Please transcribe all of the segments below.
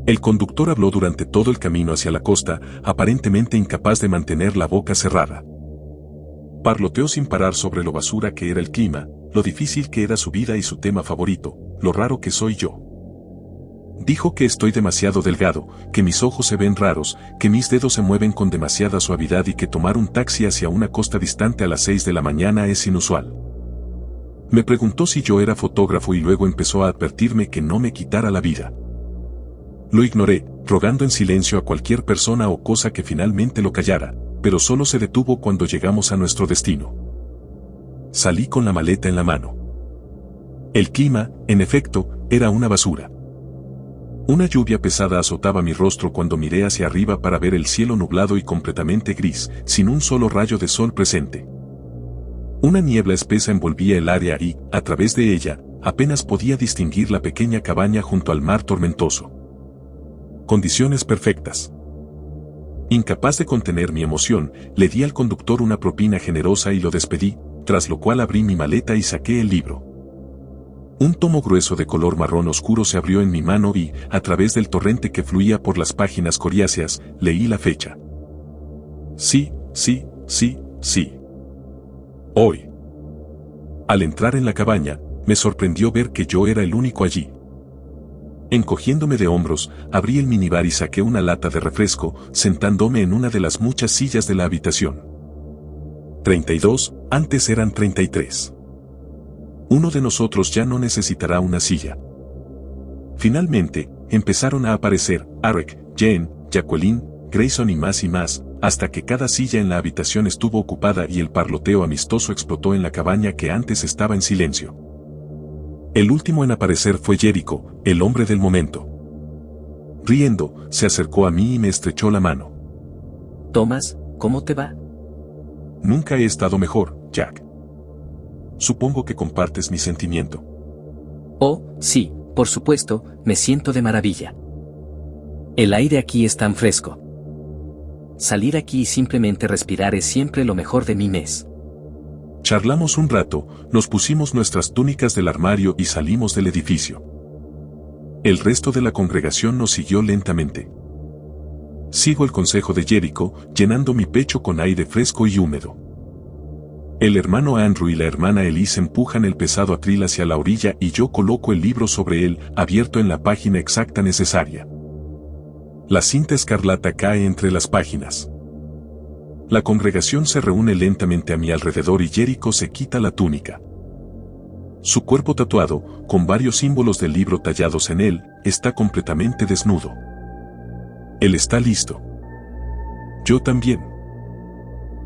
El conductor habló durante todo el camino hacia la costa, aparentemente incapaz de mantener la boca cerrada. Parloteó sin parar sobre lo basura que era el clima, lo difícil que era su vida y su tema favorito, lo raro que soy yo. Dijo que estoy demasiado delgado, que mis ojos se ven raros, que mis dedos se mueven con demasiada suavidad y que tomar un taxi hacia una costa distante a las 6 de la mañana es inusual. Me preguntó si yo era fotógrafo y luego empezó a advertirme que no me quitara la vida. Lo ignoré, rogando en silencio a cualquier persona o cosa que finalmente lo callara, pero solo se detuvo cuando llegamos a nuestro destino. Salí con la maleta en la mano. El clima, en efecto, era una basura. Una lluvia pesada azotaba mi rostro cuando miré hacia arriba para ver el cielo nublado y completamente gris, sin un solo rayo de sol presente. Una niebla espesa envolvía el área y, a través de ella, apenas podía distinguir la pequeña cabaña junto al mar tormentoso. Condiciones perfectas. Incapaz de contener mi emoción, le di al conductor una propina generosa y lo despedí, tras lo cual abrí mi maleta y saqué el libro. Un tomo grueso de color marrón oscuro se abrió en mi mano y, a través del torrente que fluía por las páginas coriáceas, leí la fecha. Sí. Hoy. Al entrar en la cabaña, me sorprendió ver que yo era el único allí. Encogiéndome de hombros, abrí el minibar y saqué una lata de refresco, sentándome en una de las muchas sillas de la habitación. 32, antes eran 33. Uno de nosotros ya no necesitará una silla. Finalmente, empezaron a aparecer Arek, Jane, Jacqueline, Grayson y más, hasta que cada silla en la habitación estuvo ocupada y el parloteo amistoso explotó en la cabaña que antes estaba en silencio. El último en aparecer fue Jericho, el hombre del momento. Riendo, se acercó a mí y me estrechó la mano. Thomas, ¿cómo te va? Nunca he estado mejor, Jack. Supongo que compartes mi sentimiento. Oh, sí, por supuesto, me siento de maravilla. El aire aquí es tan fresco. Salir aquí y simplemente respirar es siempre lo mejor de mi mes. Charlamos un rato, nos pusimos nuestras túnicas del armario y salimos del edificio. El resto de la congregación nos siguió lentamente. Sigo el consejo de Jericho, llenando mi pecho con aire fresco y húmedo. El hermano Andrew y la hermana Elise empujan el pesado atril hacia la orilla y yo coloco el libro sobre él, abierto en la página exacta necesaria. La cinta escarlata cae entre las páginas. La congregación se reúne lentamente a mi alrededor y Jericho se quita la túnica. Su cuerpo tatuado, con varios símbolos del libro tallados en él, está completamente desnudo. Él está listo. Yo también.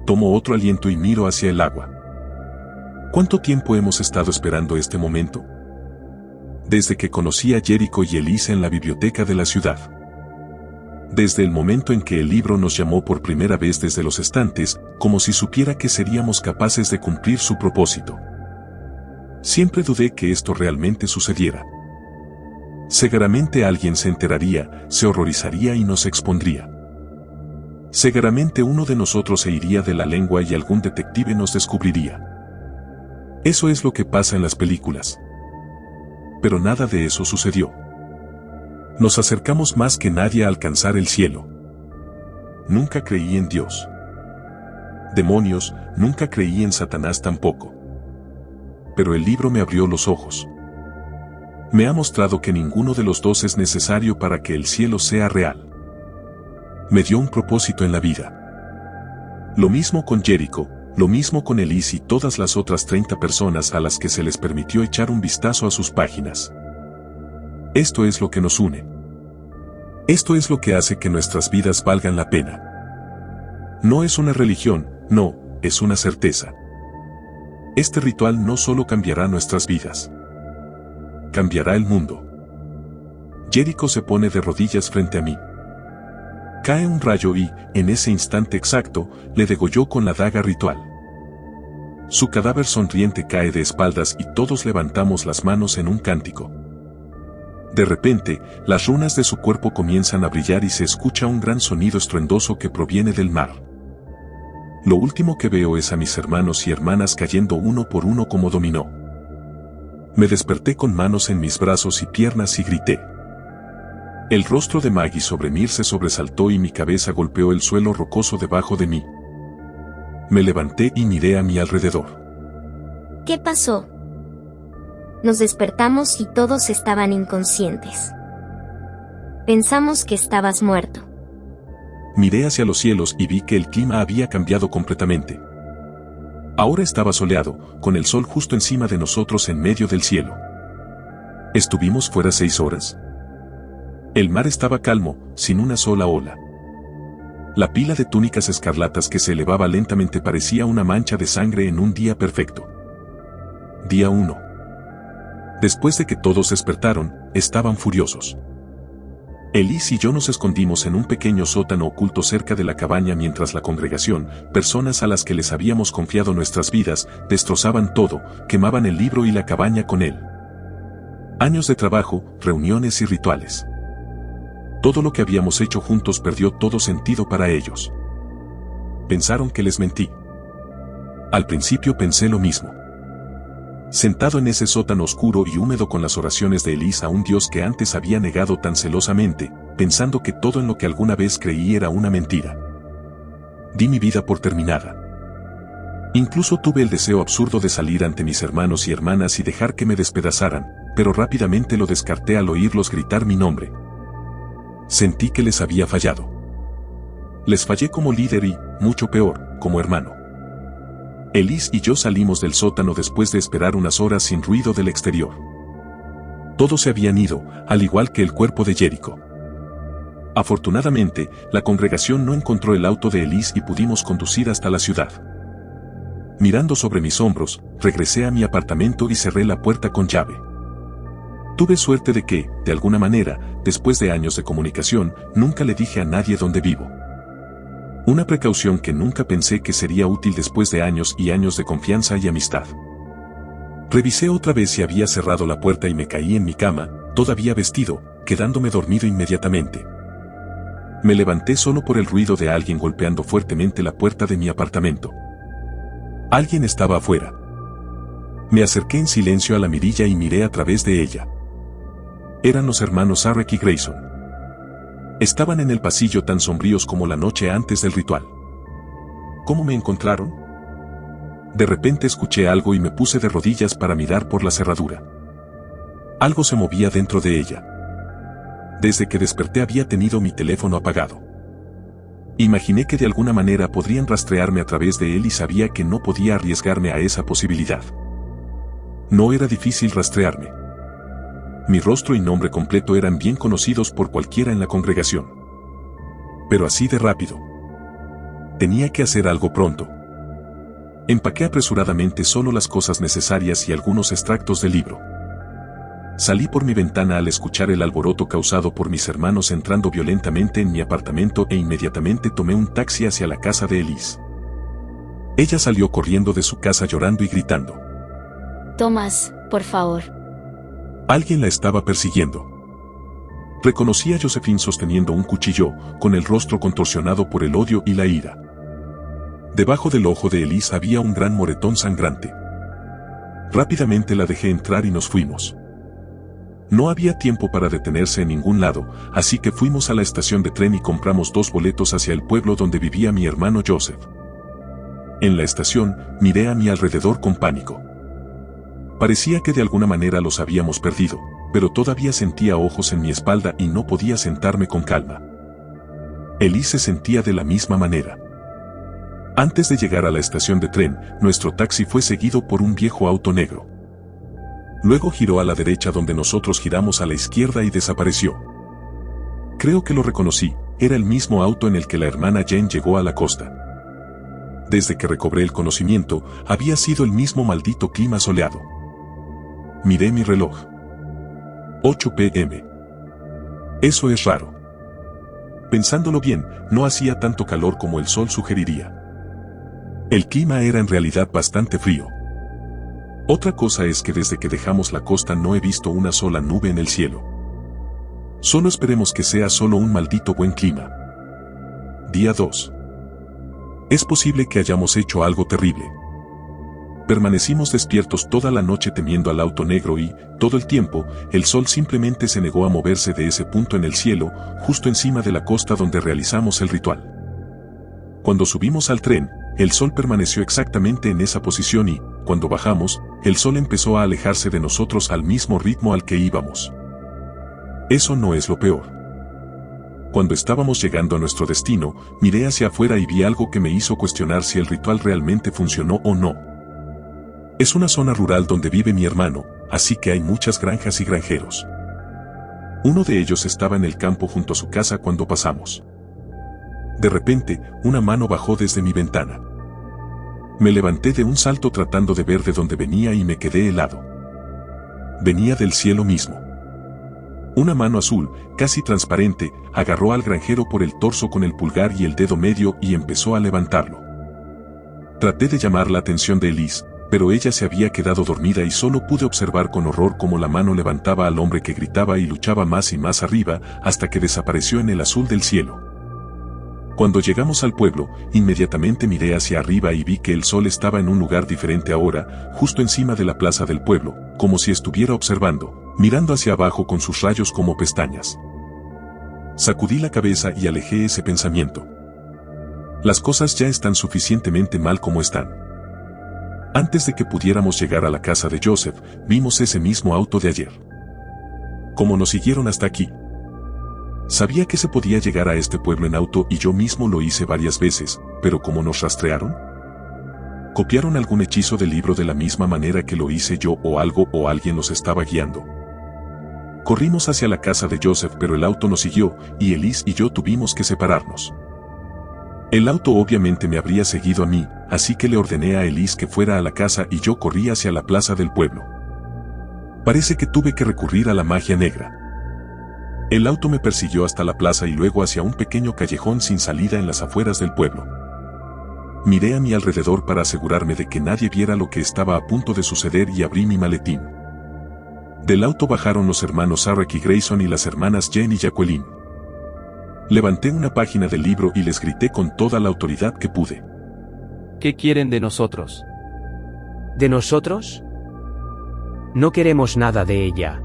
Tomo otro aliento y miro hacia el agua. ¿Cuánto tiempo hemos estado esperando este momento? Desde que conocí a Jericho y Elise en la biblioteca de la ciudad. Desde el momento en que el libro nos llamó por primera vez desde los estantes, como si supiera que seríamos capaces de cumplir su propósito. Siempre dudé que esto realmente sucediera. Seguramente alguien se enteraría, se horrorizaría y nos expondría. Seguramente uno de nosotros se iría de la lengua y algún detective nos descubriría. Eso es lo que pasa en las películas. Pero nada de eso sucedió. Nos acercamos más que nadie a alcanzar el cielo. Nunca creí en Dios. Demonios, nunca creí en Satanás tampoco. Pero el libro me abrió los ojos. Me ha mostrado que ninguno de los dos es necesario para que el cielo sea real. Me dio un propósito en la vida. Lo mismo con Jericho, lo mismo con Elise y todas las otras 30 personas a las que se les permitió echar un vistazo a sus páginas. Esto es lo que nos une. Esto es lo que hace que nuestras vidas valgan la pena. No es una religión, no, es una certeza. Este ritual no solo cambiará nuestras vidas. Cambiará el mundo. Jericho se pone de rodillas frente a mí. Cae un rayo y, en ese instante exacto, le degolló con la daga ritual. Su cadáver sonriente cae de espaldas y todos levantamos las manos en un cántico. De repente, las runas de su cuerpo comienzan a brillar y se escucha un gran sonido estruendoso que proviene del mar. Lo último que veo es a mis hermanos y hermanas cayendo uno por uno como dominó. Me desperté con manos en mis brazos y piernas y grité. El rostro de Maggie sobre mí se sobresaltó y mi cabeza golpeó el suelo rocoso debajo de mí. Me levanté y miré a mi alrededor. ¿Qué pasó? Nos despertamos y todos estaban inconscientes. Pensamos que estabas muerto. Miré hacia los cielos y vi que el clima había cambiado completamente. Ahora estaba soleado, con el sol justo encima de nosotros en medio del cielo. ¿Estuvimos fuera 6 horas? El mar estaba calmo, sin una sola ola. La pila de túnicas escarlatas que se elevaba lentamente parecía una mancha de sangre en un día perfecto. Día 1. Después de que todos despertaron, estaban furiosos. Elise y yo nos escondimos en un pequeño sótano oculto cerca de la cabaña mientras la congregación, personas a las que les habíamos confiado nuestras vidas, destrozaban todo, quemaban el libro y la cabaña con él. Años de trabajo, reuniones y rituales. Todo lo que habíamos hecho juntos perdió todo sentido para ellos. Pensaron que les mentí. Al principio pensé lo mismo. Sentado en ese sótano oscuro y húmedo con las oraciones de Elise a un Dios que antes había negado tan celosamente, pensando que todo en lo que alguna vez creí era una mentira. Di mi vida por terminada. Incluso tuve el deseo absurdo de salir ante mis hermanos y hermanas y dejar que me despedazaran, pero rápidamente lo descarté al oírlos gritar mi nombre. Sentí que les había fallado. Les fallé como líder y, mucho peor, como hermano. Elise y yo salimos del sótano después de esperar unas horas sin ruido del exterior. Todos se habían ido, al igual que el cuerpo de Jericho. Afortunadamente, la congregación no encontró el auto de Elise y pudimos conducir hasta la ciudad. Mirando sobre mis hombros, regresé a mi apartamento y cerré la puerta con llave. Tuve suerte de que, de alguna manera, después de años de comunicación, nunca le dije a nadie dónde vivo. Una precaución que nunca pensé que sería útil después de años y años de confianza y amistad. Revisé otra vez si había cerrado la puerta y me caí en mi cama, todavía vestido, quedándome dormido inmediatamente. Me levanté solo por el ruido de alguien golpeando fuertemente la puerta de mi apartamento. Alguien estaba afuera. Me acerqué en silencio a la mirilla y miré a través de ella. Eran los hermanos Zarek y Grayson. Estaban en el pasillo tan sombríos como la noche antes del ritual. ¿Cómo me encontraron? De repente escuché algo y me puse de rodillas para mirar por la cerradura. Algo se movía dentro de ella. Desde que desperté había tenido mi teléfono apagado. Imaginé que de alguna manera podrían rastrearme a través de él y sabía que no podía arriesgarme a esa posibilidad. No era difícil rastrearme. Mi rostro y nombre completo eran bien conocidos por cualquiera en la congregación. Pero así de rápido. Tenía que hacer algo pronto. Empaqué apresuradamente solo las cosas necesarias y algunos extractos del libro. Salí por mi ventana al escuchar el alboroto causado por mis hermanos entrando violentamente en mi apartamento e inmediatamente tomé un taxi hacia la casa de Elise. Ella salió corriendo de su casa llorando y gritando. Tomás, por favor. Alguien la estaba persiguiendo. Reconocí a Josephine sosteniendo un cuchillo, con el rostro contorsionado por el odio y la ira. Debajo del ojo de Elise había un gran moretón sangrante. Rápidamente la dejé entrar y nos fuimos. No había tiempo para detenerse en ningún lado, así que fuimos a la estación de tren y compramos 2 boletos hacia el pueblo donde vivía mi hermano Joseph. En la estación, miré a mi alrededor con pánico. Parecía que de alguna manera los habíamos perdido, pero todavía sentía ojos en mi espalda y no podía sentarme con calma. Elise se sentía de la misma manera. Antes de llegar a la estación de tren, nuestro taxi fue seguido por un viejo auto negro. Luego giró a la derecha donde nosotros giramos a la izquierda y desapareció. Creo que lo reconocí, era el mismo auto en el que la hermana Jen llegó a la costa. Desde que recobré el conocimiento, había sido el mismo maldito clima soleado. Miré mi reloj. 8 p.m. Eso es raro. Pensándolo bien, no hacía tanto calor como el sol sugeriría. El clima era en realidad bastante frío. Otra cosa es que desde que dejamos la costa no he visto una sola nube en el cielo. Solo esperemos que sea solo un maldito buen clima. Día 2. Es posible que hayamos hecho algo terrible. Permanecimos despiertos toda la noche temiendo al auto negro y, todo el tiempo, el sol simplemente se negó a moverse de ese punto en el cielo, justo encima de la costa donde realizamos el ritual. Cuando subimos al tren, el sol permaneció exactamente en esa posición y, cuando bajamos, el sol empezó a alejarse de nosotros al mismo ritmo al que íbamos. Eso no es lo peor. Cuando estábamos llegando a nuestro destino, miré hacia afuera y vi algo que me hizo cuestionar si el ritual realmente funcionó o no. Es una zona rural donde vive mi hermano, así que hay muchas granjas y granjeros. Uno de ellos estaba en el campo junto a su casa cuando pasamos. De repente, una mano bajó desde mi ventana. Me levanté de un salto tratando de ver de dónde venía y me quedé helado. Venía del cielo mismo. Una mano azul, casi transparente, agarró al granjero por el torso con el pulgar y el dedo medio y empezó a levantarlo. Traté de llamar la atención de Elise, pero ella se había quedado dormida y solo pude observar con horror cómo la mano levantaba al hombre que gritaba y luchaba más y más arriba hasta que desapareció en el azul del cielo. Cuando llegamos al pueblo, inmediatamente miré hacia arriba y vi que el sol estaba en un lugar diferente ahora, justo encima de la plaza del pueblo, como si estuviera observando, mirando hacia abajo con sus rayos como pestañas. Sacudí la cabeza y alejé ese pensamiento. Las cosas ya están suficientemente mal como están. Antes de que pudiéramos llegar a la casa de Joseph, vimos ese mismo auto de ayer. ¿Cómo nos siguieron hasta aquí? Sabía que se podía llegar a este pueblo en auto y yo mismo lo hice varias veces, pero ¿cómo nos rastrearon? ¿Copiaron algún hechizo del libro de la misma manera que lo hice yo o algo o alguien los estaba guiando? Corrimos hacia la casa de Joseph pero el auto nos siguió y Elise y yo tuvimos que separarnos. El auto obviamente me habría seguido a mí, así que le ordené a Elise que fuera a la casa y yo corrí hacia la plaza del pueblo. Parece que tuve que recurrir a la magia negra. El auto me persiguió hasta la plaza y luego hacia un pequeño callejón sin salida en las afueras del pueblo. Miré a mi alrededor para asegurarme de que nadie viera lo que estaba a punto de suceder y abrí mi maletín. Del auto bajaron los hermanos Sarek y Grayson y las hermanas Jen y Jacqueline. Levanté una página del libro y les grité con toda la autoridad que pude. ¿Qué quieren de nosotros? ¿De nosotros? No queremos nada de ella.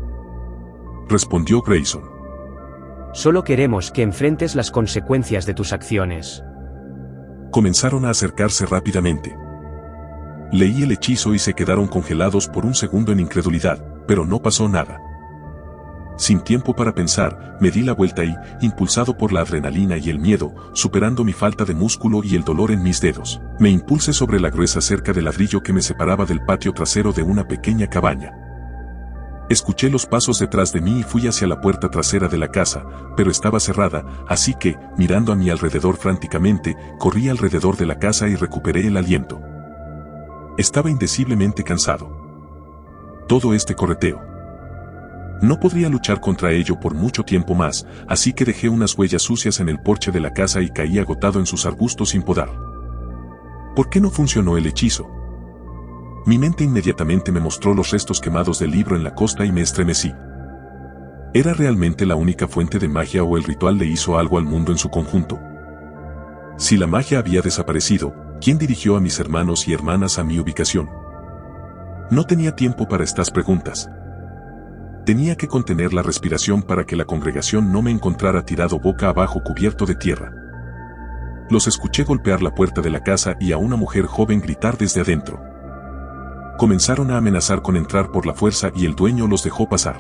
Respondió Grayson. Solo queremos que enfrentes las consecuencias de tus acciones. Comenzaron a acercarse rápidamente. Leí el hechizo y se quedaron congelados por un segundo en incredulidad, pero no pasó nada. Sin tiempo para pensar, me di la vuelta y, impulsado por la adrenalina y el miedo, superando mi falta de músculo y el dolor en mis dedos, me impulsé sobre la gruesa cerca de ladrillo que me separaba del patio trasero de una pequeña cabaña. Escuché los pasos detrás de mí y fui hacia la puerta trasera de la casa, pero estaba cerrada, así que, mirando a mi alrededor franticamente, corrí alrededor de la casa y recuperé el aliento. Estaba indeciblemente cansado. Todo este correteo. No podría luchar contra ello por mucho tiempo más, así que dejé unas huellas sucias en el porche de la casa y caí agotado en sus arbustos sin podar. ¿Por qué no funcionó el hechizo? Mi mente inmediatamente me mostró los restos quemados del libro en la costa y me estremecí. ¿Era realmente la única fuente de magia o el ritual le hizo algo al mundo en su conjunto? Si la magia había desaparecido, ¿quién dirigió a mis hermanos y hermanas a mi ubicación? No tenía tiempo para estas preguntas. Tenía que contener la respiración para que la congregación no me encontrara tirado boca abajo cubierto de tierra. Los escuché golpear la puerta de la casa y a una mujer joven gritar desde adentro. Comenzaron a amenazar con entrar por la fuerza y el dueño los dejó pasar.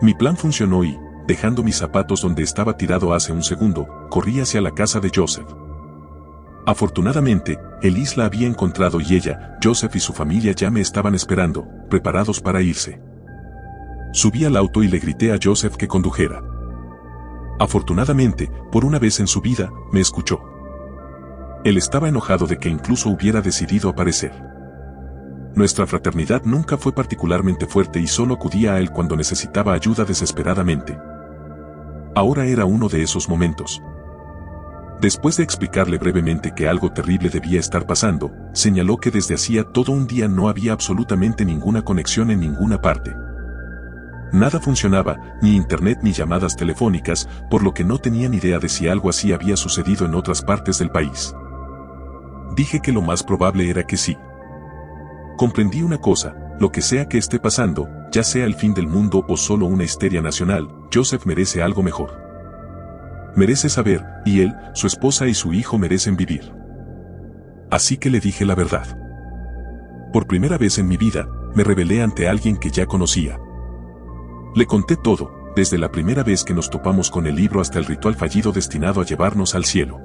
Mi plan funcionó y, dejando mis zapatos donde estaba tirado hace un segundo, corrí hacia la casa de Joseph. Afortunadamente, Elise la había encontrado y ella, Joseph y su familia ya me estaban esperando, preparados para irse. Subí al auto y le grité a Joseph que condujera. Afortunadamente, por una vez en su vida, me escuchó. Él estaba enojado de que incluso hubiera decidido aparecer. Nuestra fraternidad nunca fue particularmente fuerte y solo acudía a él cuando necesitaba ayuda desesperadamente. Ahora era uno de esos momentos. Después de explicarle brevemente que algo terrible debía estar pasando, señaló que desde hacía todo un día no había absolutamente ninguna conexión en ninguna parte. Nada funcionaba, ni internet ni llamadas telefónicas, por lo que no tenían idea de si algo así había sucedido en otras partes del país. Dije que lo más probable era que sí. Comprendí una cosa, lo que sea que esté pasando, ya sea el fin del mundo o solo una histeria nacional, Joseph merece algo mejor. Merece saber, y él, su esposa y su hijo merecen vivir. Así que le dije la verdad. Por primera vez en mi vida, me rebelé ante alguien que ya conocía. Le conté todo, desde la primera vez que nos topamos con el libro hasta el ritual fallido destinado a llevarnos al cielo.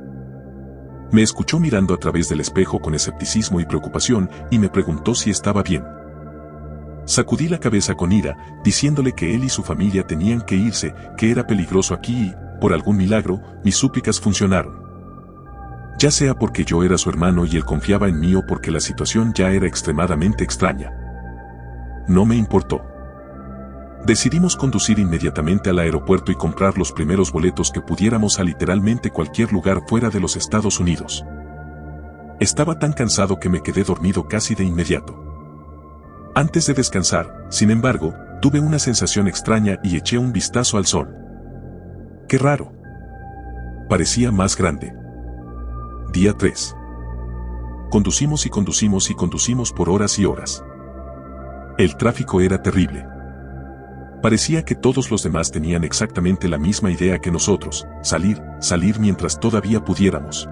Me escuchó mirando a través del espejo con escepticismo y preocupación y me preguntó si estaba bien. Sacudí la cabeza con ira, diciéndole que él y su familia tenían que irse, que era peligroso aquí y, por algún milagro, mis súplicas funcionaron. Ya sea porque yo era su hermano y él confiaba en mí o porque la situación ya era extremadamente extraña. No me importó. Decidimos conducir inmediatamente al aeropuerto y comprar los primeros boletos que pudiéramos a literalmente cualquier lugar fuera de los Estados Unidos. Estaba tan cansado que me quedé dormido casi de inmediato. Antes de descansar, sin embargo, tuve una sensación extraña y eché un vistazo al sol. ¡Qué raro! Parecía más grande. Día 3. Conducimos y conducimos y conducimos por horas y horas. El tráfico era terrible. Parecía que todos los demás tenían exactamente la misma idea que nosotros, salir mientras todavía pudiéramos.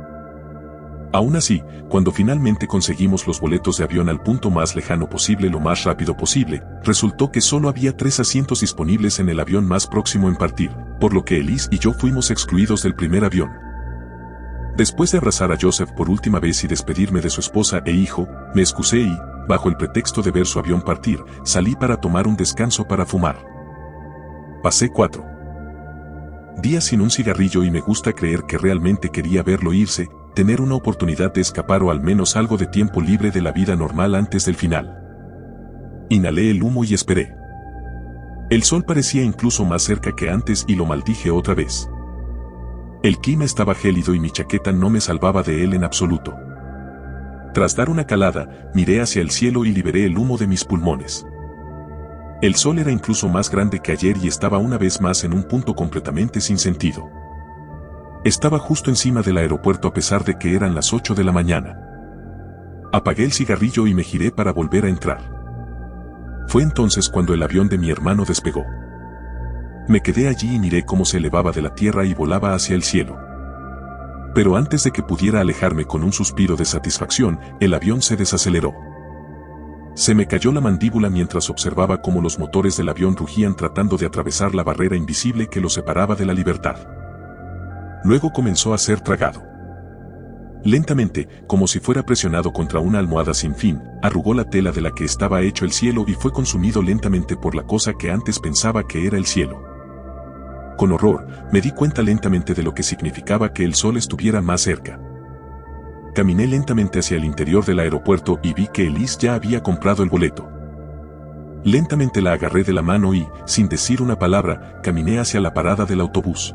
Aún así, cuando finalmente conseguimos los boletos de avión al punto más lejano posible lo más rápido posible, resultó que solo había 3 asientos disponibles en el avión más próximo en partir, por lo que Elise y yo fuimos excluidos del primer avión. Después de abrazar a Joseph por última vez y despedirme de su esposa e hijo, me excusé y, bajo el pretexto de ver su avión partir, salí para tomar un descanso para fumar. Pasé 4 días sin un cigarrillo y me gusta creer que realmente quería verlo irse, tener una oportunidad de escapar o al menos algo de tiempo libre de la vida normal antes del final. Inhalé el humo y esperé. El sol parecía incluso más cerca que antes y lo maldije otra vez. El clima estaba gélido y mi chaqueta no me salvaba de él en absoluto. Tras dar una calada, miré hacia el cielo y liberé el humo de mis pulmones. El sol era incluso más grande que ayer y estaba una vez más en un punto completamente sin sentido. Estaba justo encima del aeropuerto a pesar de que eran las 8 de la mañana. Apagué el cigarrillo y me giré para volver a entrar. Fue entonces cuando el avión de mi hermano despegó. Me quedé allí y miré cómo se elevaba de la tierra y volaba hacia el cielo. Pero antes de que pudiera alejarme con un suspiro de satisfacción, el avión se desaceleró. Se me cayó la mandíbula mientras observaba cómo los motores del avión rugían tratando de atravesar la barrera invisible que lo separaba de la libertad. Luego comenzó a ser tragado. Lentamente, como si fuera presionado contra una almohada sin fin, arrugó la tela de la que estaba hecho el cielo y fue consumido lentamente por la cosa que antes pensaba que era el cielo. Con horror, me di cuenta lentamente de lo que significaba que el sol estuviera más cerca. Caminé lentamente hacia el interior del aeropuerto y vi que Elise ya había comprado el boleto. Lentamente la agarré de la mano y, sin decir una palabra, caminé hacia la parada del autobús.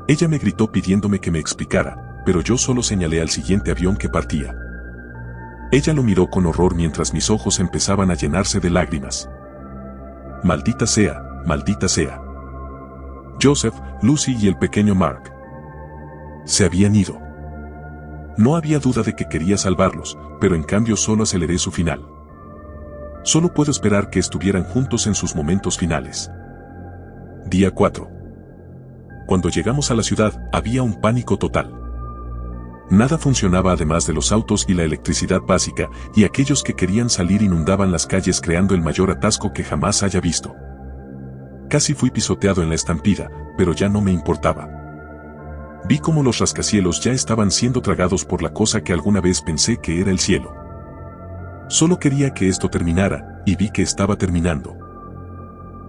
Ella me gritó pidiéndome que me explicara, pero yo solo señalé al siguiente avión que partía. Ella lo miró con horror mientras mis ojos empezaban a llenarse de lágrimas. Maldita sea, maldita sea. Joseph, Lucy y el pequeño Mark se habían ido. No había duda de que quería salvarlos, pero en cambio solo aceleré su final. Solo puedo esperar que estuvieran juntos en sus momentos finales. Día 4. Cuando llegamos a la ciudad, había un pánico total. Nada funcionaba además de los autos y la electricidad básica, y aquellos que querían salir inundaban las calles creando el mayor atasco que jamás haya visto. Casi fui pisoteado en la estampida, pero ya no me importaba. Vi cómo los rascacielos ya estaban siendo tragados por la cosa que alguna vez pensé que era el cielo. Solo quería que esto terminara, y vi que estaba terminando.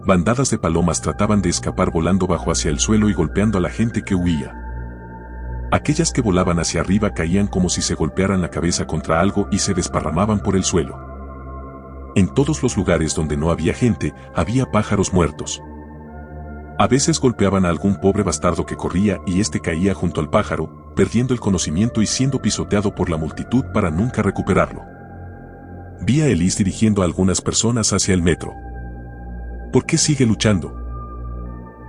Bandadas de palomas trataban de escapar volando bajo hacia el suelo y golpeando a la gente que huía. Aquellas que volaban hacia arriba caían como si se golpearan la cabeza contra algo y se desparramaban por el suelo. En todos los lugares donde no había gente, había pájaros muertos. A veces golpeaban a algún pobre bastardo que corría y este caía junto al pájaro, perdiendo el conocimiento y siendo pisoteado por la multitud para nunca recuperarlo. Vi a Elise dirigiendo a algunas personas hacia el metro. ¿Por qué sigue luchando?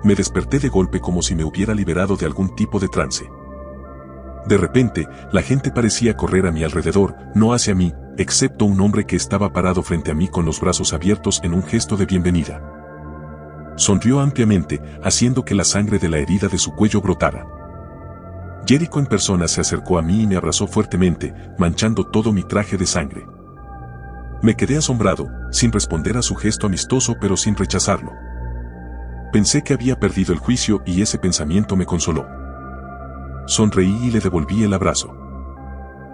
Me desperté de golpe como si me hubiera liberado de algún tipo de trance. De repente, la gente parecía correr a mi alrededor, no hacia mí, excepto un hombre que estaba parado frente a mí con los brazos abiertos en un gesto de bienvenida. Sonrió ampliamente, haciendo que la sangre de la herida de su cuello brotara. Jericho en persona se acercó a mí y me abrazó fuertemente, manchando todo mi traje de sangre. Me quedé asombrado, sin responder a su gesto amistoso pero sin rechazarlo. Pensé que había perdido el juicio y ese pensamiento me consoló. Sonreí y le devolví el abrazo.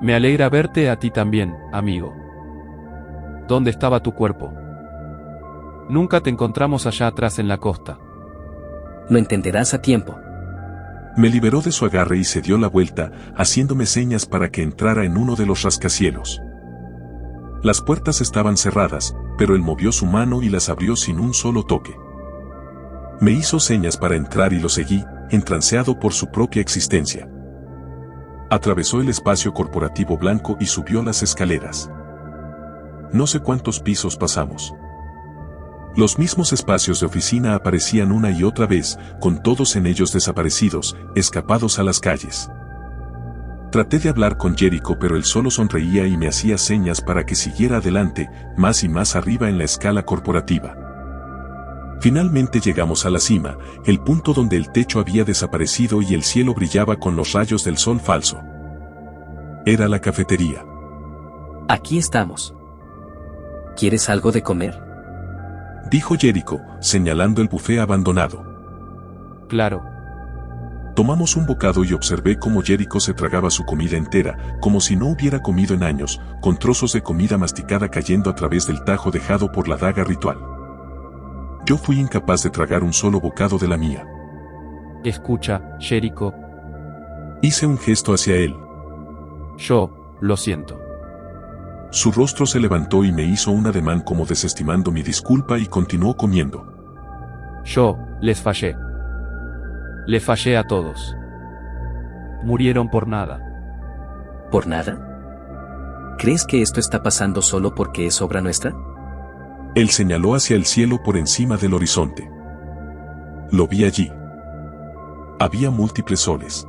Me alegra verte a ti también, amigo. ¿Dónde estaba tu cuerpo? Nunca te encontramos allá atrás en la costa. Lo entenderás a tiempo. Me liberó de su agarre y se dio la vuelta, haciéndome señas para que entrara en uno de los rascacielos. Las puertas estaban cerradas, pero él movió su mano y las abrió sin un solo toque. Me hizo señas para entrar y lo seguí, entranceado por su propia existencia. Atravesó el espacio corporativo blanco y subió las escaleras. No sé cuántos pisos pasamos. Los mismos espacios de oficina aparecían una y otra vez, con todos en ellos desaparecidos, escapados a las calles. Traté de hablar con Jericho pero él solo sonreía y me hacía señas para que siguiera adelante, más y más arriba en la escala corporativa. Finalmente llegamos a la cima, el punto donde el techo había desaparecido y el cielo brillaba con los rayos del sol falso. Era la cafetería. Aquí estamos. ¿Quieres algo de comer? Dijo Jericho, señalando el buffet abandonado. Claro. Tomamos un bocado y observé cómo Jericho se tragaba su comida entera, como si no hubiera comido en años, con trozos de comida masticada cayendo a través del tajo dejado por la daga ritual. Yo fui incapaz de tragar un solo bocado de la mía. Escucha, Jericho. Hice un gesto hacia él. Yo, lo siento. Su rostro se levantó y me hizo un ademán como desestimando mi disculpa y continuó comiendo. Yo, les fallé. Les fallé a todos. Murieron por nada. ¿Por nada? ¿Crees que esto está pasando solo porque es obra nuestra? Él señaló hacia el cielo por encima del horizonte. Lo vi allí. Había múltiples soles.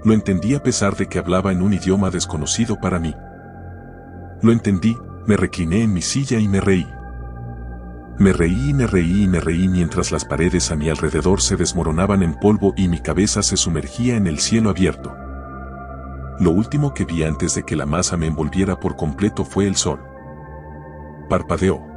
Lo entendí a pesar de que hablaba en un idioma desconocido para mí. Lo entendí, me recliné en mi silla y me reí. Me reí y me reí y me reí mientras las paredes a mi alrededor se desmoronaban en polvo y mi cabeza se sumergía en el cielo abierto. Lo último que vi antes de que la masa me envolviera por completo fue el sol. Parpadeó.